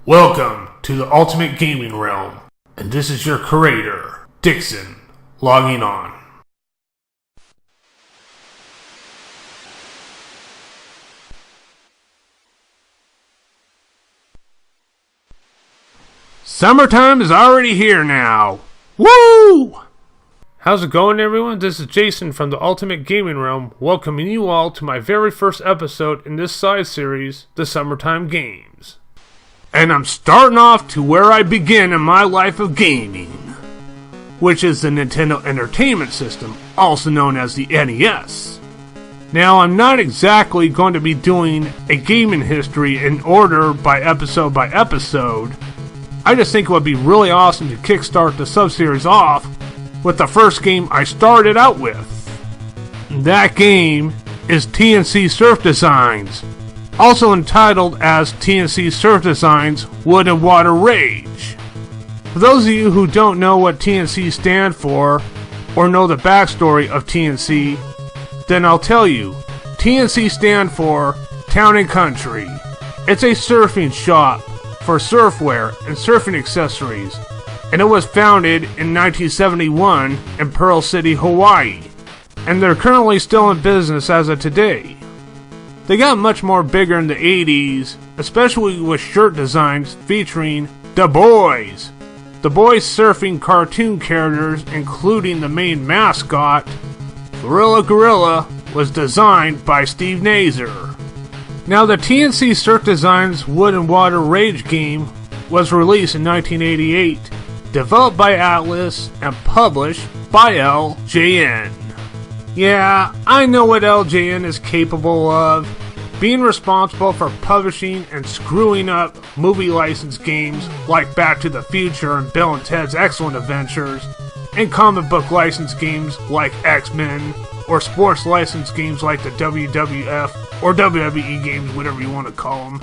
Welcome to the ultimate gaming realm, and this is your curator, Dixon, logging on. Summertime is already here now. Woo! How's it going, everyone? This is Jason from the Ultimate Gaming Realm, welcoming you all to my very first episode in this side series, the Summertime Games. And I'm starting off to where I begin in my life of gaming, which is the Nintendo Entertainment System, also known as the NES. Now, I'm not exactly going to be doing a gaming history in order by episode. I just think it would be really awesome to kickstart the sub-series off with the first game I started out with. That game is T&C Surf Designs, also entitled as T&C Surf Designs Wood and Water Rage. For those of you who don't know what T&C stand for, or know the backstory of T&C, then I'll tell you. T&C stand for Town and Country. It's a surfing shop for surfwear and surfing accessories, and it was founded in 1971 in Pearl City, Hawaii, and they're currently still in business as of today. They got much more bigger in the 80s, especially with shirt designs featuring The Boys. The Boys surfing cartoon characters, including the main mascot, Thrilla Gorilla, was designed by Steve Nazer. Now, the T&C Surf Designs Wood and Water Rage game was released in 1988, developed by Atlus and published by LJN. Yeah, I know what LJN is capable of, being responsible for publishing and screwing up movie license games like Back to the Future and Bill and Ted's Excellent Adventures, and comic book license games like X-Men, or sports license games like the WWF or WWE games, whatever you want to call them.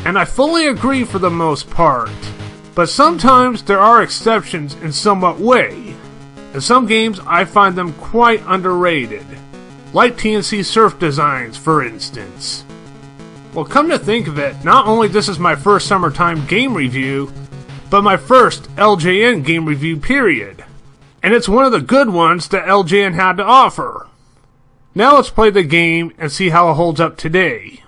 And I fully agree for the most part, but sometimes there are exceptions in somewhat way. In some games, I find them quite underrated, like T&C Surf Designs, for instance. Well, come to think of it, not only this is my first summertime game review, but my first LJN game review period. And it's one of the good ones that LJN had to offer. Now let's play the game and see how it holds up today.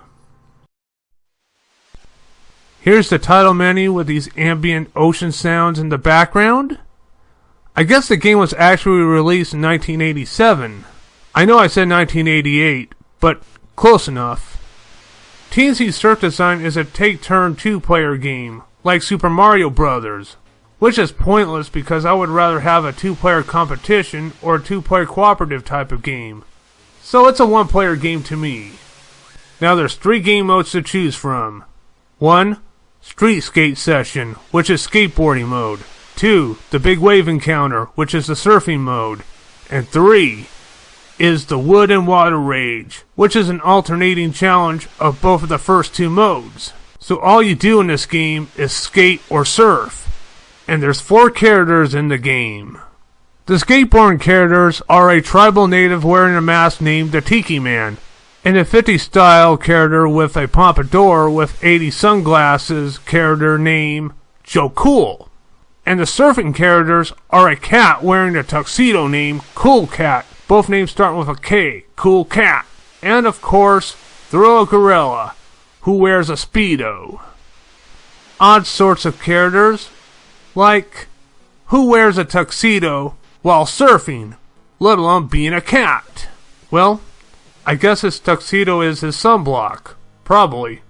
Here's the title menu with these ambient ocean sounds in the background. I guess the game was actually released in 1987. I know I said 1988, but close enough. T&C Surf Design is a take-turn two-player game, like Super Mario Bros., which is pointless because I would rather have a two-player competition or a two-player cooperative type of game. So it's a one-player game to me. Now there's 3 game modes to choose from. 1. Street Skate Session, which is skateboarding mode. 2. The Big Wave Encounter, which is the surfing mode. And 3. is the Wood and Water Rage, which is an alternating challenge of both of the first 2 modes. So all you do in this game is skate or surf. And there's 4 characters in the game. The skateboarding characters are a tribal native wearing a mask named the Tiki Man, and a 50s style character with a pompadour with 80 sunglasses character named Joe Cool. And the surfing characters are a cat wearing a tuxedo named Cool Cat, both names starting with a K, Cool Cat. And of course, Thrilla Gorilla, who wears a Speedo. Odd sorts of characters, like who wears a tuxedo while surfing, let alone being a cat. Well, I guess his tuxedo is his sunblock. Probably.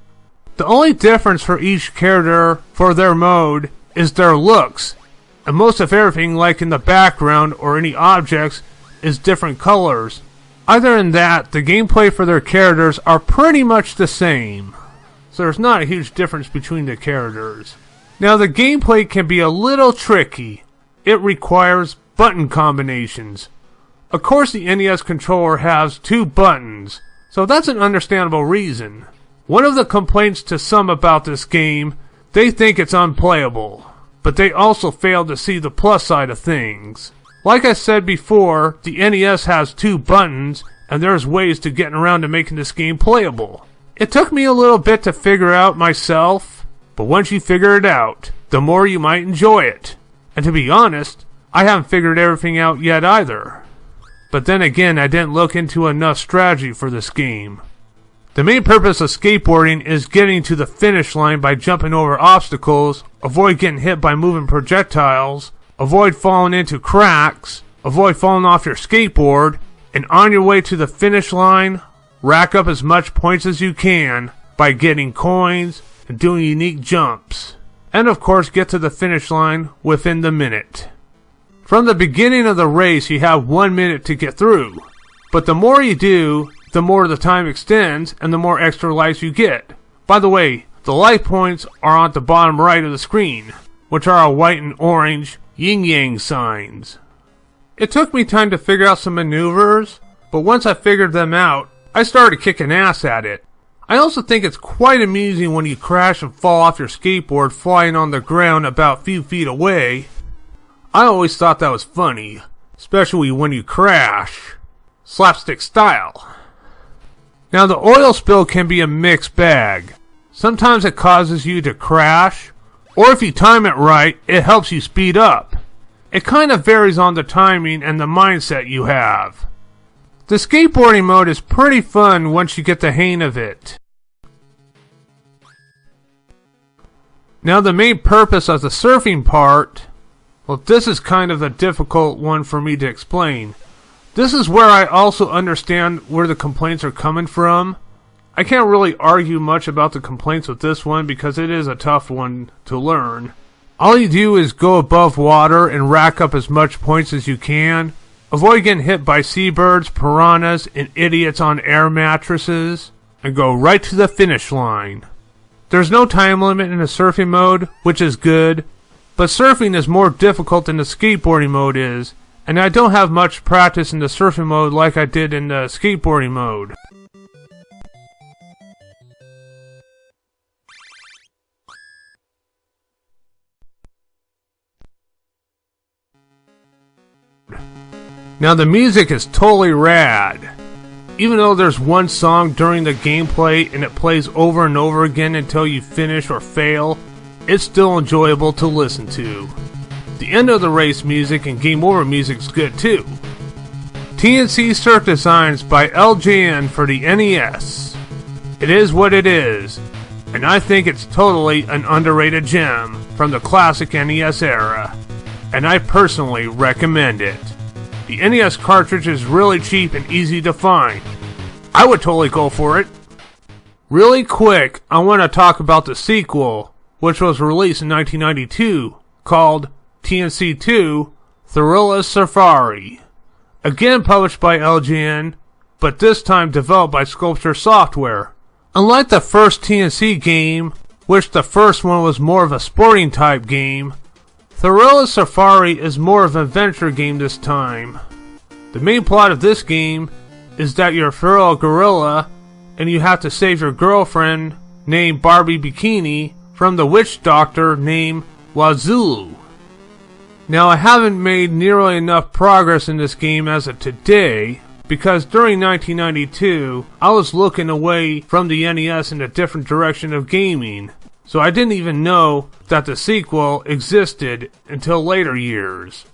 The only difference for each character for their mode is their looks, and most of everything, like in the background or any objects, is different colors. Other than that, the gameplay for their characters are pretty much the same, so there's not a huge difference between the characters. Now, the gameplay can be a little tricky. It requires button combinations. Of course, the NES controller has 2 buttons, so that's an understandable reason. One of the complaints to some about this game, they think it's unplayable, but they also fail to see the plus side of things. Like I said before, the NES has 2 buttons, and there's ways to getting around to making this game playable. It took me a little bit to figure out myself, but once you figure it out, the more you might enjoy it. And to be honest, I haven't figured everything out yet either. But then again, I didn't look into enough strategy for this game. The main purpose of skateboarding is getting to the finish line by jumping over obstacles, avoid getting hit by moving projectiles, avoid falling into cracks, avoid falling off your skateboard, and on your way to the finish line, rack up as much points as you can by getting coins and doing unique jumps. And of course get to the finish line within the minute. From the beginning of the race you have 1 minute to get through, but the more you do, the more the time extends and the more extra lives you get. By the way, the life points are on the bottom right of the screen, which are a white and orange yin-yang signs. It took me time to figure out some maneuvers, but once I figured them out, I started kicking ass at it. I also think it's quite amusing when you crash and fall off your skateboard flying on the ground about a few feet away. I always thought that was funny, especially when you crash. Slapstick style. Now the oil spill can be a mixed bag. Sometimes it causes you to crash, or if you time it right, it helps you speed up. It kind of varies on the timing and the mindset you have. The skateboarding mode is pretty fun once you get the hang of it. Now the main purpose of the surfing part, well, this is kind of a difficult one for me to explain. This is where I also understand where the complaints are coming from. I can't really argue much about the complaints with this one because it is a tough one to learn. All you do is go above water and rack up as much points as you can. Avoid getting hit by seabirds, piranhas, and idiots on air mattresses, and go right to the finish line. There's no time limit in the surfing mode, which is good, but surfing is more difficult than the skateboarding mode is, and I don't have much practice in the surfing mode like I did in the skateboarding mode. Now the music is totally rad. Even though there's one song during the gameplay and it plays over and over again until you finish or fail, it's still enjoyable to listen to. The end of the race music and game over music's good too. T&C Surf Designs by LJN for the NES. It is what it is, and I think it's totally an underrated gem from the classic NES era, and I personally recommend it. The NES cartridge is really cheap and easy to find. I would totally go for it. Really quick, I want to talk about the sequel, which was released in 1992, called T&C 2 Thrilla Surfari. Again published by LGN, but this time developed by Sculpture Software. Unlike the first T&C game, which the first one was more of a sporting type game, Thrilla Surfari is more of an adventure game this time. The main plot of this game is that you're a feral gorilla and you have to save your girlfriend named Barbie Bikini from the witch doctor named Wazulu. Now I haven't made nearly enough progress in this game as of today because during 1992 I was looking away from the NES in a different direction of gaming. So I didn't even know that the sequel existed until later years.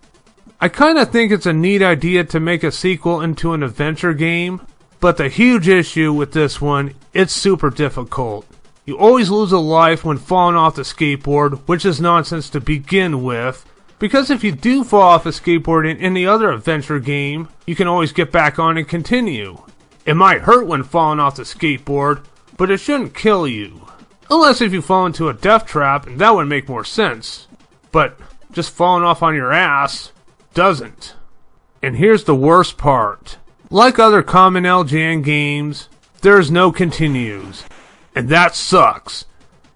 I kinda think it's a neat idea to make a sequel into an adventure game, but the huge issue with this one, it's super difficult. You always lose a life when falling off the skateboard, which is nonsense to begin with, because if you do fall off a skateboard in any other adventure game, you can always get back on and continue. It might hurt when falling off the skateboard, but it shouldn't kill you. Unless if you fall into a death trap, and that would make more sense. But just falling off on your ass doesn't. And here's the worst part. Like other common LJN games, there's no continues. And that sucks.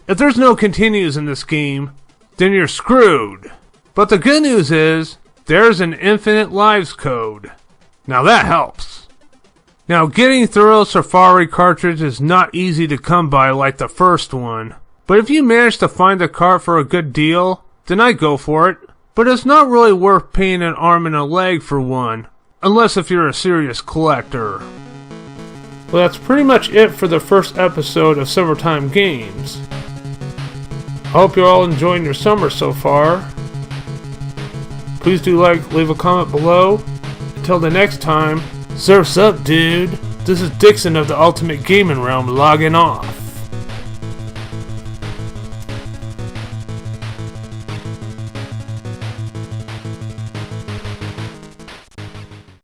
If there's no continues in this game, then you're screwed. But the good news is, there's an infinite lives code. Now that helps. Now, getting Thrilla Surfari cartridge is not easy to come by like the first one, but if you manage to find the cart for a good deal, then I'd go for it. But it's not really worth paying an arm and a leg for one, unless if you're a serious collector. Well, that's pretty much it for the first episode of Summertime Games. hope you're all enjoying your summer so far. Please do leave a comment below. Until the next time, surf's up, dude. This is Dixon of the Ultimate Gaming Realm logging off.